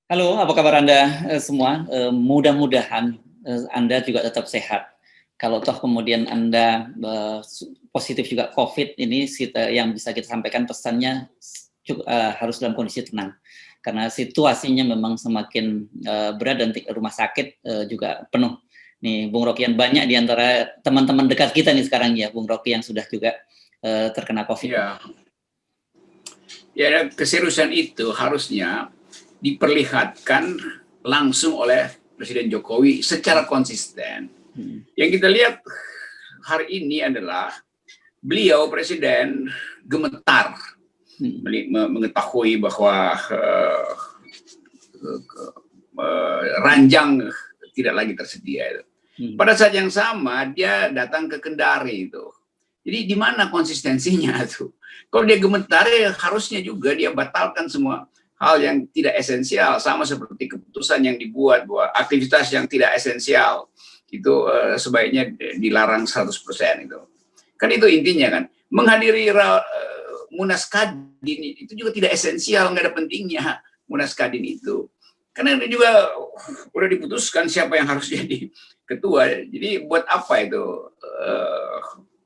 Halo, apa kabar Anda semua? Mudah-mudahan Anda juga tetap sehat. Kalau toh kemudian Anda positif juga COVID ini, yang bisa kita sampaikan pesannya harus dalam kondisi tenang. Karena situasinya memang semakin berat dan rumah sakit juga penuh. Nih, Bung Rocky, banyak di antara teman-teman dekat kita nih sekarang ya, Bung Rocky, yang sudah juga terkena COVID. Ya, keseriusan itu harusnya diperlihatkan langsung oleh Presiden Jokowi secara konsisten. Yang kita lihat hari ini adalah beliau Presiden gemetar mengetahui bahwa ranjang tidak lagi tersedia. Pada saat yang sama dia datang ke Kendari itu. Jadi di mana konsistensinya tuh? Kalau dia gemetar ya harusnya juga dia batalkan semua hal yang tidak esensial, sama seperti keputusan yang dibuat bahwa aktivitas yang tidak esensial itu sebaiknya dilarang 100% itu. Kan itu intinya kan. Menghadiri Munas Kadin itu juga tidak esensial, nggak ada pentingnya Munas Kadin itu. Karena itu juga udah diputuskan siapa yang harus jadi ketua. Jadi buat apa itu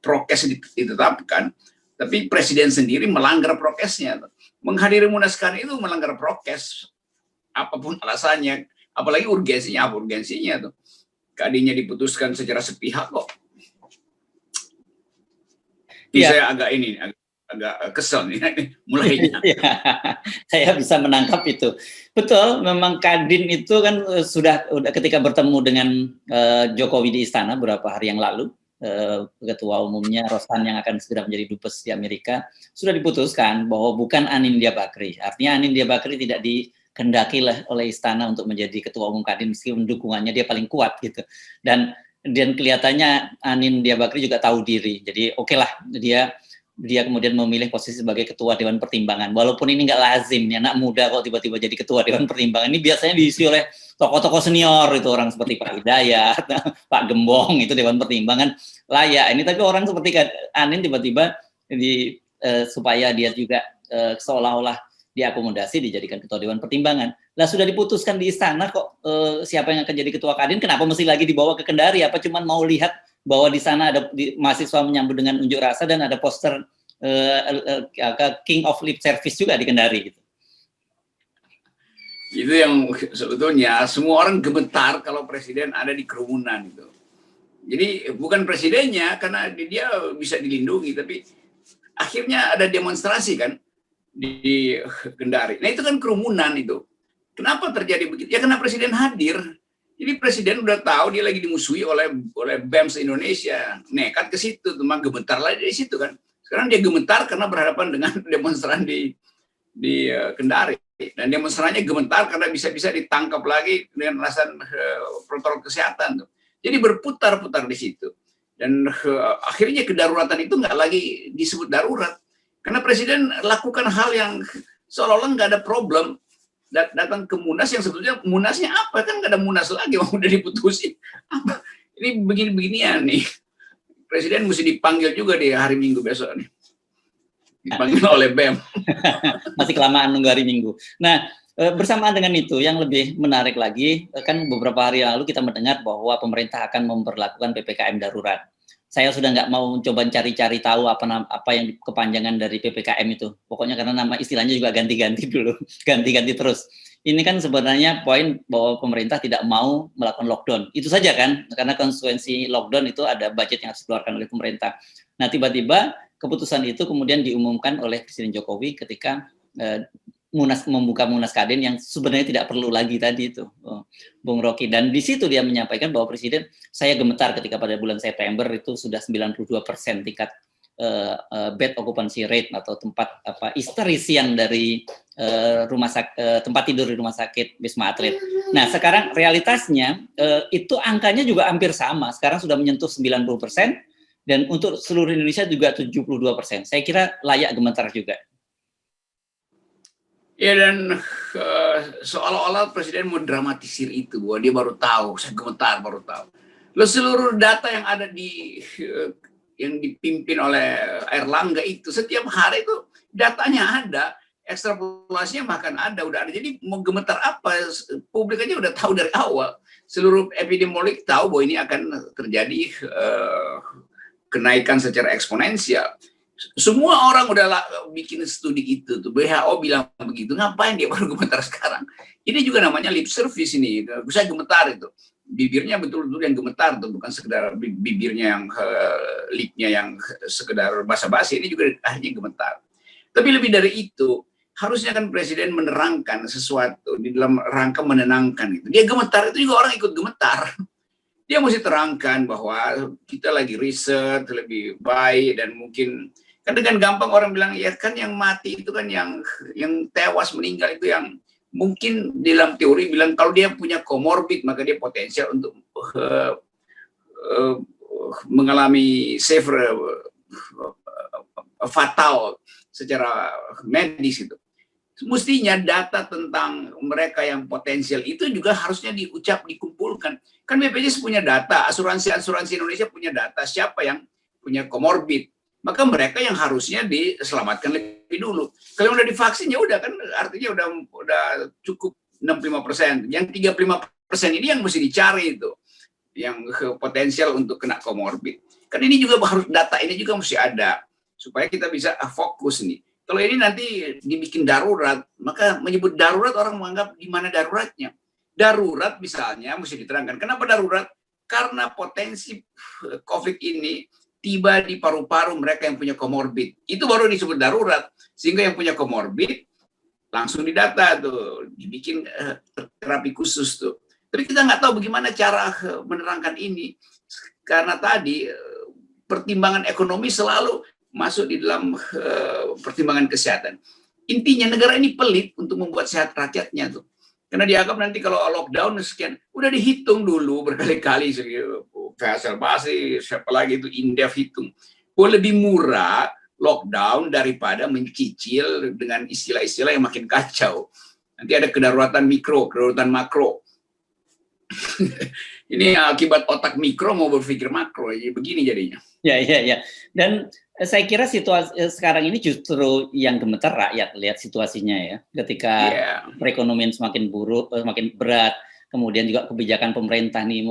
prokes ditetapkan, tapi presiden sendiri melanggar prokesnya. Menghadiri Munas Kadin itu melanggar prokes, apapun alasannya, apalagi urgensinya, apa urgensinya tuh. Kadinnya diputuskan secara sepihak kok. Ini saya agak kesel nih mulainya. Saya bisa menangkap itu. Betul, memang Kadin itu kan sudah ketika bertemu dengan Jokowi di istana beberapa hari yang lalu, ketua umumnya Rosan yang akan segera menjadi dubes di Amerika, sudah diputuskan bahwa bukan Anindya Bakri. Artinya Anindya Bakri tidak dikendaki oleh istana untuk menjadi ketua umum Kadin, meskipun dukungannya dia paling kuat gitu. Dan kelihatannya Anindya Bakri juga tahu diri. Jadi oke lah, dia kemudian memilih posisi sebagai ketua Dewan Pertimbangan. Walaupun ini nggak lazim, ya, anak muda kok tiba-tiba jadi ketua Dewan Pertimbangan. Ini biasanya diisi oleh tokoh-tokoh senior, itu orang seperti Pak Hidayat, Pak Gembong, itu Dewan Pertimbangan layak. Ini tapi orang seperti Anin tiba-tiba supaya dia juga seolah-olah diakomodasi dijadikan ketua Dewan Pertimbangan. Lah sudah diputuskan di istana kok siapa yang akan jadi ketua Kadin, kenapa mesti lagi dibawa ke Kendari? Apa cuma mau lihat bahwa di sana ada mahasiswa menyambut dengan unjuk rasa dan ada poster King of Lip Service juga di Kendari gitu. Itu yang sebetulnya semua orang gemetar kalau presiden ada di kerumunan itu. Jadi bukan presidennya karena dia bisa dilindungi, tapi akhirnya ada demonstrasi kan di Kendari. Nah itu kan kerumunan itu. Kenapa terjadi begitu? Ya karena presiden hadir. Jadi presiden udah tahu dia lagi dimusuhi oleh BEM Indonesia, nekat ke situ, cuma gemetar lagi di situ kan. Sekarang dia gemetar karena berhadapan dengan demonstran di Kendari, dan demonstrannya gemetar karena bisa-bisa ditangkap lagi dengan alasan protokol kesehatan. Jadi berputar-putar di situ, dan akhirnya kedaruratan itu nggak lagi disebut darurat karena presiden lakukan hal yang seolah-olah nggak ada problem. Datang ke Munas yang sebetulnya Munasnya apa, kan nggak ada Munas lagi, udah diputusin apa ini begini-beginian nih. Presiden mesti dipanggil juga di hari Minggu besok nih, dipanggil oleh BEM. Masih kelamaan nunggu hari Minggu. Nah, bersamaan dengan itu yang lebih menarik lagi, kan beberapa hari lalu kita mendengar bahwa pemerintah akan memperlakukan PPKM darurat. Saya sudah nggak mau coba cari-cari tahu apa yang kepanjangan dari PPKM itu. Pokoknya karena nama istilahnya juga ganti-ganti dulu, ganti-ganti terus. Ini kan sebenarnya poin bahwa pemerintah tidak mau melakukan lockdown. Itu saja kan, karena konsekuensi lockdown itu ada budget yang harus dikeluarkan oleh pemerintah. Nah, tiba-tiba keputusan itu kemudian diumumkan oleh Presiden Jokowi ketika membuka Munas Kadin yang sebenarnya tidak perlu lagi tadi itu, Bung Rocky. Dan di situ dia menyampaikan bahwa Presiden, saya gemetar ketika pada bulan September itu sudah 92% tingkat bed occupancy rate atau tempat terisian dari tempat tidur di rumah sakit Wisma Atlet. Nah, sekarang realitasnya itu angkanya juga hampir sama. Sekarang sudah menyentuh 90%. Dan untuk seluruh Indonesia juga 72%. Saya kira layak gemetar juga. Ya, dan seolah-olah presiden mau dramatisir itu, bahwa dia baru tahu, saya gemetar baru tahu. Loh, seluruh data yang ada yang dipimpin oleh Erlangga itu setiap hari itu datanya ada. ekstrapolasinya bahkan udah ada. Jadi mau gemetar apa? Publik aja udah tahu dari awal. Seluruh epidemiolog tahu bahwa ini akan terjadi kenaikan secara eksponensial. Semua orang udah bikin studi itu tuh. WHO bilang begitu. Ngapain dia baru gemetar sekarang? Ini juga namanya lip service ini. Bisa gemetar itu. Bibirnya betul-betul yang gemetar tuh, bukan sekedar bibirnya yang lipnya yang sekedar basa-basi. Ini juga akhirnya gemetar. Tapi lebih dari itu, harusnya kan presiden menerangkan sesuatu di dalam rangka menenangkan itu. Dia gemetar itu juga orang ikut gemetar. Dia mesti terangkan bahwa kita lagi riset lebih baik dan mungkin kan dengan gampang orang bilang ya kan yang mati itu kan yang tewas meninggal itu yang mungkin dalam teori bilang kalau dia punya komorbid maka dia potensial untuk mengalami severe fatal secara medis itu. Mestinya data tentang mereka yang potensial itu juga harusnya dikumpulkan. Kan BPJS punya data, asuransi Indonesia punya data siapa yang punya komorbid. Maka mereka yang harusnya diselamatkan lebih dulu. Kalau udah divaksin ya udah kan artinya udah cukup 65%. Yang 35% ini yang mesti dicari itu. Yang potensial untuk kena komorbid. Kan ini juga harus data ini juga mesti ada supaya kita bisa fokus nih. Kalau ini nanti dibikin darurat, maka menyebut darurat orang menganggap di mana daruratnya. Darurat misalnya mesti diterangkan. Kenapa darurat? Karena potensi COVID ini tiba di paru-paru mereka yang punya komorbid. Itu baru disebut darurat. Sehingga yang punya komorbid langsung didata tuh, dibikin terapi khusus tuh. Tapi kita nggak tahu bagaimana cara menerangkan ini. Karena tadi pertimbangan ekonomi selalu masuk di dalam pertimbangan kesehatan. Intinya negara ini pelit untuk membuat sehat rakyatnya tuh. Karena dianggap nanti kalau lockdown sekian, udah dihitung dulu berkali-kali. Faisal Basri, siapa lagi itu, Indef hitung. Lebih murah lockdown daripada mencicil dengan istilah-istilah yang makin kacau. Nanti ada kedaruratan mikro, kedaruratan makro. Ini akibat otak mikro mau berpikir makro, jadi begini jadinya. Ya. Dan saya kira situasi sekarang ini justru yang gemetar rakyat, lihat situasinya ya. Ketika perekonomian semakin buruk, semakin berat, kemudian juga kebijakan pemerintah nih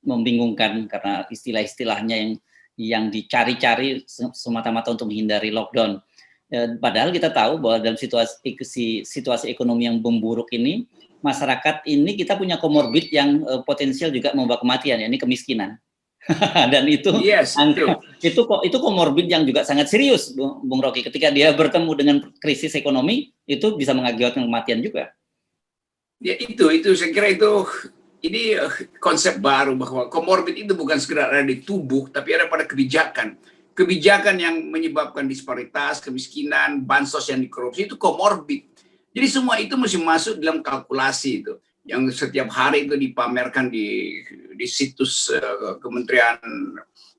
membingungkan karena istilah-istilahnya yang dicari-cari semata-mata untuk menghindari lockdown. Padahal kita tahu bahwa dalam situasi ekonomi yang memburuk ini, masyarakat ini kita punya komorbid yang potensial juga membawa kematian, ya, ini kemiskinan. Dan itu itu komorbid yang juga sangat serius, Bung Rocky. Ketika dia bertemu dengan krisis ekonomi, itu bisa mengakibatkan kematian juga. Ya itu saya kira ini konsep baru bahwa komorbid itu bukan sekedar ada di tubuh, tapi ada pada kebijakan. Kebijakan yang menyebabkan disparitas, kemiskinan, bansos yang dikorupsi itu komorbid. Jadi semua itu mesti masuk dalam kalkulasi itu. Yang setiap hari itu dipamerkan di situs Kementerian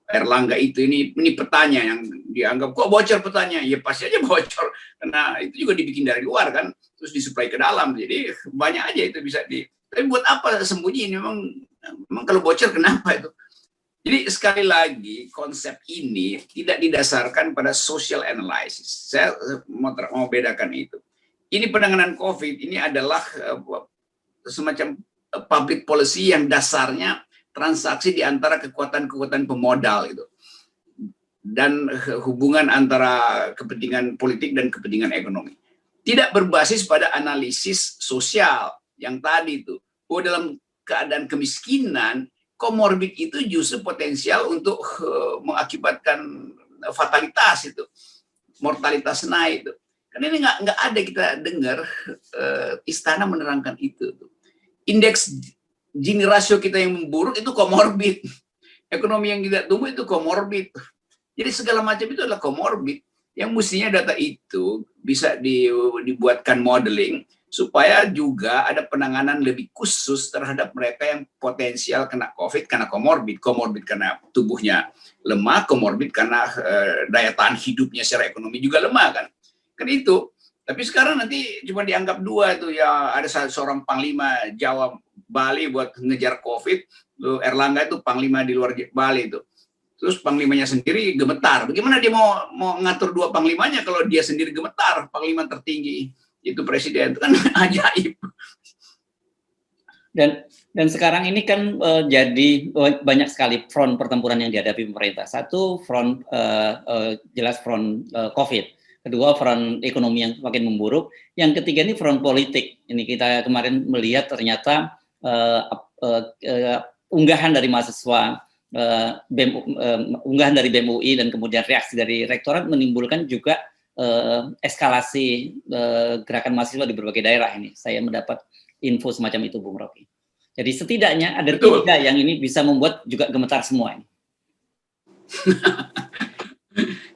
Erlangga itu. Ini petanya yang dianggap kok bocor petanya. Ya pasti aja bocor karena itu juga dibikin dari luar kan, terus disuplai ke dalam. Jadi banyak aja itu bisa tapi buat apa sembunyi? Memang kalau bocor kenapa itu? Jadi sekali lagi konsep ini tidak didasarkan pada social analysis. Saya mau bedakan itu. Ini penanganan COVID ini adalah semacam public policy yang dasarnya transaksi di antara kekuatan-kekuatan pemodal itu. Dan hubungan antara kepentingan politik dan kepentingan ekonomi. Tidak berbasis pada analisis sosial yang tadi itu. Bahwa dalam keadaan kemiskinan, komorbid itu justru potensial untuk mengakibatkan fatalitas itu. Mortalitas naik itu. Karena ini nggak ada kita dengar istana menerangkan itu. Indeks Gini rasio kita yang memburuk itu komorbid. Ekonomi yang tidak tumbuh itu komorbid. Jadi segala macam itu adalah komorbid. Yang mestinya data itu bisa dibuatkan modeling supaya juga ada penanganan lebih khusus terhadap mereka yang potensial kena COVID karena komorbid. Komorbid karena tubuhnya lemah, komorbid karena daya tahan hidupnya secara ekonomi juga lemah kan. Kan itu. Tapi sekarang nanti cuma dianggap dua tuh ya, ada seorang panglima Jawa Bali buat ngejar COVID, Erlangga itu panglima di luar Bali itu. terus panglimanya sendiri gemetar. Bagaimana dia mau ngatur dua panglimanya kalau dia sendiri gemetar? Panglima tertinggi itu presiden, itu kan ajaib. Dan sekarang ini kan jadi banyak sekali front pertempuran yang dihadapi pemerintah. Satu front jelas front COVID, kedua front ekonomi yang makin memburuk, yang ketiga ini front politik. Ini kita kemarin melihat ternyata unggahan dari mahasiswa, unggahan dari BEM UI dan kemudian reaksi dari rektorat menimbulkan juga eskalasi gerakan mahasiswa di berbagai daerah ini. Saya mendapat info semacam itu, Bung Rocky. Jadi setidaknya ada tiga yang ini bisa membuat juga gemetar semua ini.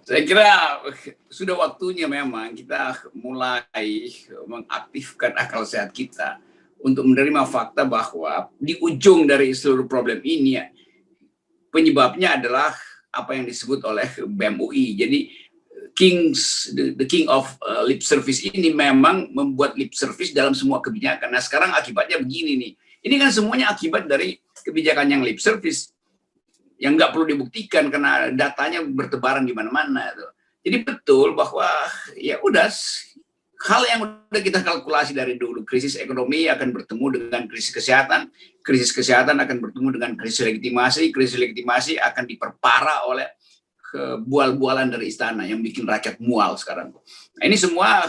Saya kira sudah waktunya memang kita mulai mengaktifkan akal sehat kita untuk menerima fakta bahwa di ujung dari seluruh problem ini penyebabnya adalah apa yang disebut oleh BEM UI. Jadi the king of lip service ini memang membuat lip service dalam semua kebijakan. Nah sekarang akibatnya begini nih. Ini kan semuanya akibat dari kebijakan yang lip service yang nggak perlu dibuktikan karena datanya bertebaran di mana-mana. Jadi betul bahwa ya udah hal yang udah kita kalkulasi dari dulu, krisis ekonomi akan bertemu dengan krisis kesehatan akan bertemu dengan krisis legitimasi akan diperparah oleh bual-bualan dari istana yang bikin rakyat mual sekarang. Nah, ini semua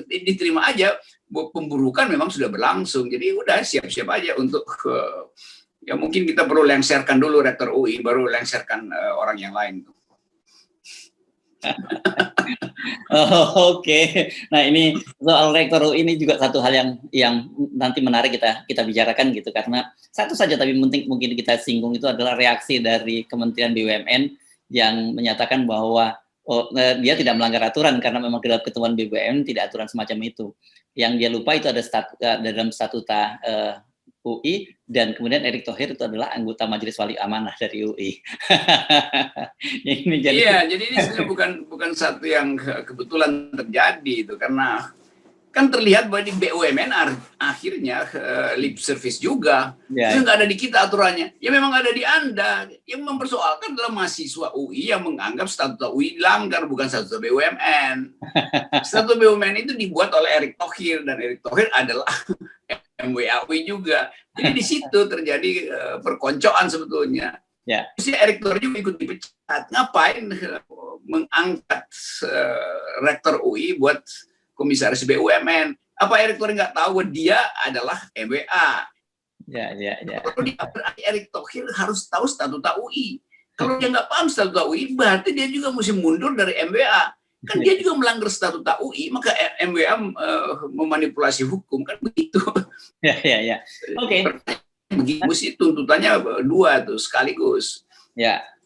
diterima aja, pemburukan memang sudah berlangsung, jadi udah siap-siap aja untuk ya mungkin kita perlu lengserkan dulu rektor UI, baru lengserkan orang yang lain. Oke. Nah ini soal rektor UI ini juga satu hal yang nanti menarik kita bicarakan gitu, karena satu saja tapi mungkin kita singgung itu adalah reaksi dari Kementerian BUMN yang menyatakan bahwa dia tidak melanggar aturan karena memang dalam ketentuan BUMN tidak aturan semacam itu. Yang dia lupa itu ada dalam statuta UI, dan kemudian Erick Thohir itu adalah anggota Majelis Wali Amanah dari UI. Iya, jadi ini sebenarnya bukan satu yang kebetulan terjadi itu, karena kan terlihat bahwa di BUMN akhirnya lip service juga. Itu nggak ada di kita aturannya. Ya memang ada di Anda. Yang mempersoalkan adalah mahasiswa UI yang menganggap statuta UI dilanggar, bukan statuta BUMN. Statuta BUMN itu dibuat oleh Erick Thohir, dan Erick Thohir adalah MWA UI juga. Jadi di situ terjadi perkoncoan sebetulnya. Si Erick Thohir juga ikut dipecat. Ngapain mengangkat rektor UI buat komisaris BUMN? Apa Erick Thohir nggak tahu dia adalah MWA? Kalau dia berarti Erick Thohir harus tahu statuta UI. Kalau dia nggak paham statuta UI, berarti dia juga mesti mundur dari MWA. Kan dia juga melanggar statuta UI, maka MWA memanipulasi hukum, kan begitu. Oke. Begitu mesti tuntutannya dua tuh sekaligus.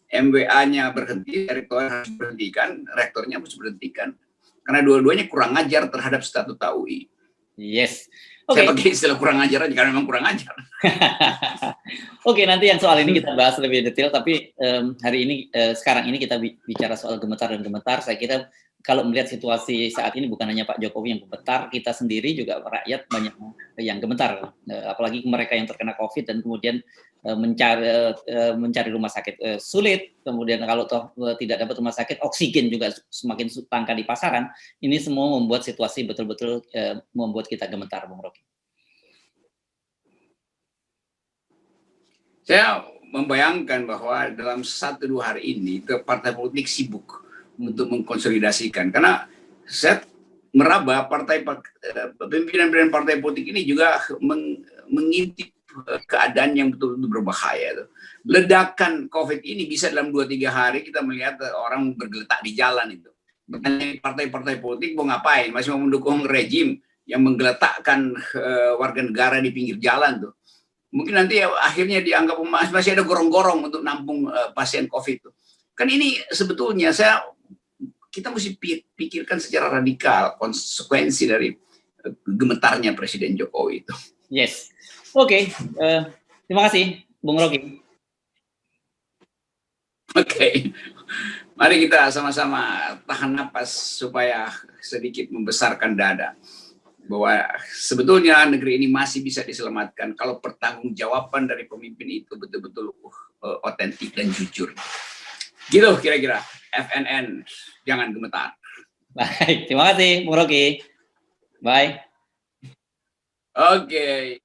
MWA-nya berhenti, Erick Thohir harus berhentikan, rektornya harus berhentikan. Karena dua-duanya kurang ajar terhadap statuta UI. Yes. Saya pakai istilah kurang ajar aja karena memang kurang ajar. Oke, nanti yang soal ini kita bahas lebih detail, tapi hari ini sekarang ini kita bicara soal gemetar dan gemetar. Saya kira kalau melihat situasi saat ini bukan hanya Pak Jokowi yang gemetar, kita sendiri juga rakyat banyak yang gemetar, apalagi mereka yang terkena COVID dan kemudian mencari rumah sakit sulit, kemudian kalau toh tidak dapat rumah sakit, oksigen juga semakin langka di pasaran. Ini semua membuat situasi betul-betul membuat kita gemetar, Bung Rocky. Saya membayangkan bahwa dalam 1-2 hari ini partai politik sibuk untuk mengkonsolidasikan, karena saya meraba pimpinan partai politik ini juga mengintip keadaan yang betul-betul berbahaya. Ledakan COVID ini bisa dalam 2-3 hari kita melihat orang bergeletak di jalan itu. Partai-partai politik mau ngapain? Masih mau mendukung rejim yang menggeletakkan warga negara di pinggir jalan tuh. Mungkin nanti akhirnya dianggap masih ada gorong-gorong untuk nampung pasien COVID itu. Kan ini sebetulnya kita mesti pikirkan secara radikal konsekuensi dari gemetarnya Presiden Jokowi itu. Yes. Oke. Terima kasih, Bung Rocky. Oke. Mari kita sama-sama tahan napas supaya sedikit membesarkan dada. Bahwa sebetulnya negeri ini masih bisa diselamatkan kalau pertanggungjawaban dari pemimpin itu betul-betul otentik dan jujur. Gitu kira-kira. FNN, jangan gemetar. Baik, terima kasih, Bung Rocky. Bye. Oke.